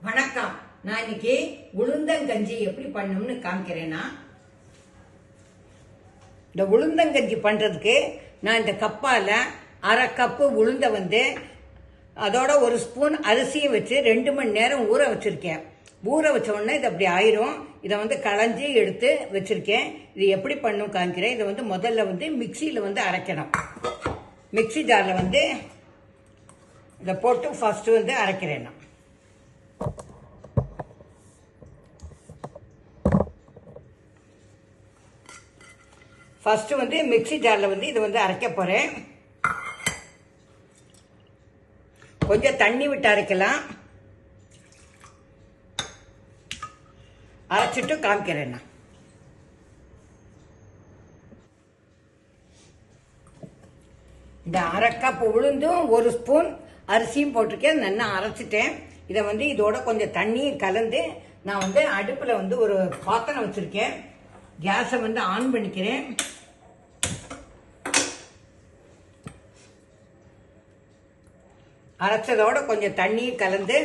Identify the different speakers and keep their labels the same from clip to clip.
Speaker 1: வணக்கம். நான் இன்னைக்கு உளுந்தங்கஞ்சி எப்படி பண்ணணும்னு காமிக்கிறேன்னா, இந்த உளுந்தங்கஞ்சி பண்றதுக்கு நான் இந்த கப்பால அரை கப்பு உளுந்த அதோட ஒரு ஸ்பூன் அரிசியை வச்சு 2 மணி நேரம் ஊற வச்சிருக்கேன். ஊற வச்ச உடனே இது அப்படி ஆயிரும். இதை களைஞ்சி எடுத்து வச்சிருக்கேன். இது எப்படி பண்ணணும் காமிக்கிறேன். இதை முதல்ல மிக்சியில அரைக்கணும். மிக்சி ஜார்ல இதை போட்டு ஃபர்ஸ்ட் அரைக்கிறேன். நான் ஃபர்ஸ்ட் மிக்சி ஜார்ல இதை அரைக்க போறேன். கொஞ்சம் தண்ணி விட்டு அரைக்கலாம். அரைச்சிட்டு காமிக்கிறேன். நான் இந்த அரை கப் உளுந்தும் ஒரு ஸ்பூன் அரிசியும் போட்டிருக்கேன். நல்லா அரைச்சிட்டேன். இதை இதோட கொஞ்சம் தண்ணியும் கலந்து நான் அடுப்புல ஒரு பாத்திரம் வச்சிருக்கேன். கேஸை ஆன் பண்ணிக்கிறேன். அரைச்சதோட கொஞ்சம் தண்ணியும் கலந்து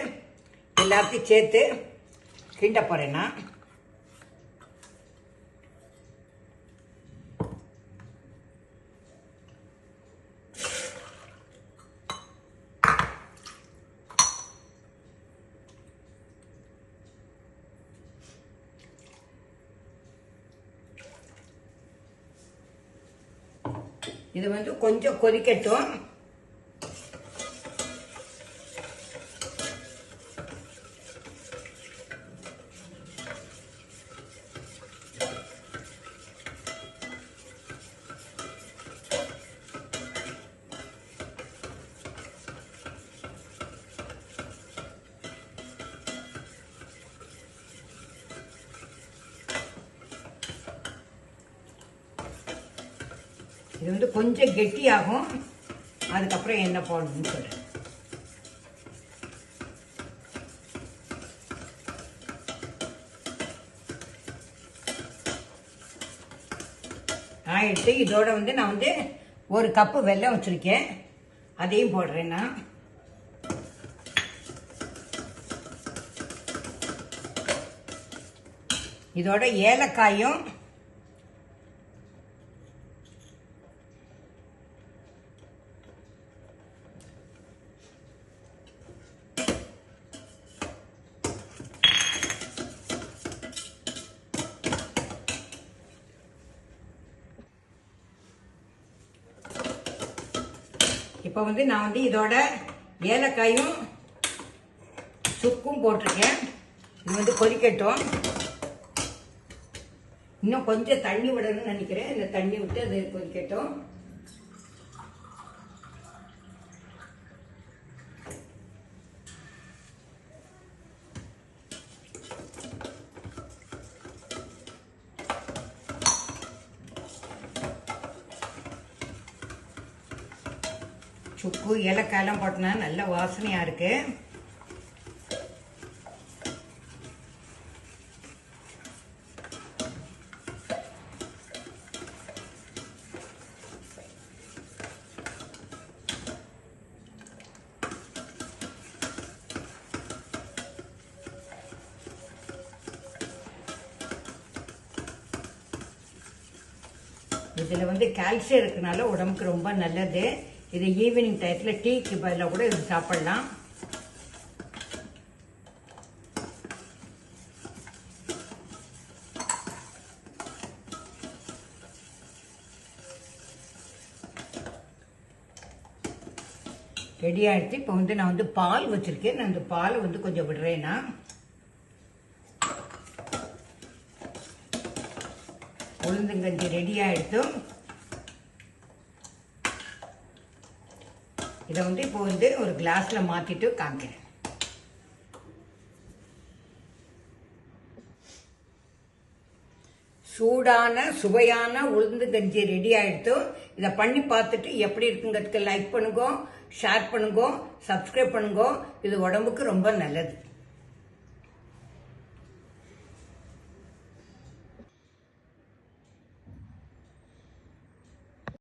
Speaker 1: எல்லாத்தையும் சேர்த்து கிண்ட போறேன்னா, இது கொஞ்சம் கொதிக்கட்டும். இது கொஞ்சம் கெட்டியாகும். அதுக்கப்புறம் என்ன போடணும்னு சொல்றேன். ஆயிடுச்சு. இதோட நான் ஒரு கப்பு வெல்லம் வச்சிருக்கேன். அதையும் போடுறேன். நான் இதோட ஏலக்காயும் இப்போ நான் இதோட ஏலக்காயும் சுக்கும் போட்டிருக்கேன். இது கொதிக்கட்டும். இன்னும் கொஞ்சம் தண்ணி விடணும்னு நினைக்கிறேன். இந்த தண்ணி விட்டு அது கொதிக்கட்டும். சுக்கு ஏலக்காயெல்லாம் போட்டோன்னா நல்ல வாசனையா இருக்கு. இதுல கால்சியம் இருக்கனால உடம்புக்கு ரொம்ப நல்லது. இது ஈவினிங் டயத்தில் டீக்கு பதிலாக கூட இது சாப்பிடலாம். ரெடி ஆகிடுச்சு. இப்போ நான் பால் வச்சிருக்கேன். நான் இந்த பால் கொஞ்சம் விடுறேன்னா, உளுந்தங்கஞ்சி ரெடி ஆகிடுச்சு. இதை இப்போ ஒரு கிளாஸ்ல மாத்திட்டு காமிக்கிறேன். சூடான சுவையான உளுந்தங்கஞ்சி ரெடி ஆயிடுச்சு. இதை பண்ணி பார்த்துட்டு எப்படி இருக்குங்கிறதுக்கு லைக் பண்ணுங்க, ஷேர் பண்ணுங்க, சப்ஸ்கிரைப் பண்ணுங்க. இது உடம்புக்கு ரொம்ப நல்லது.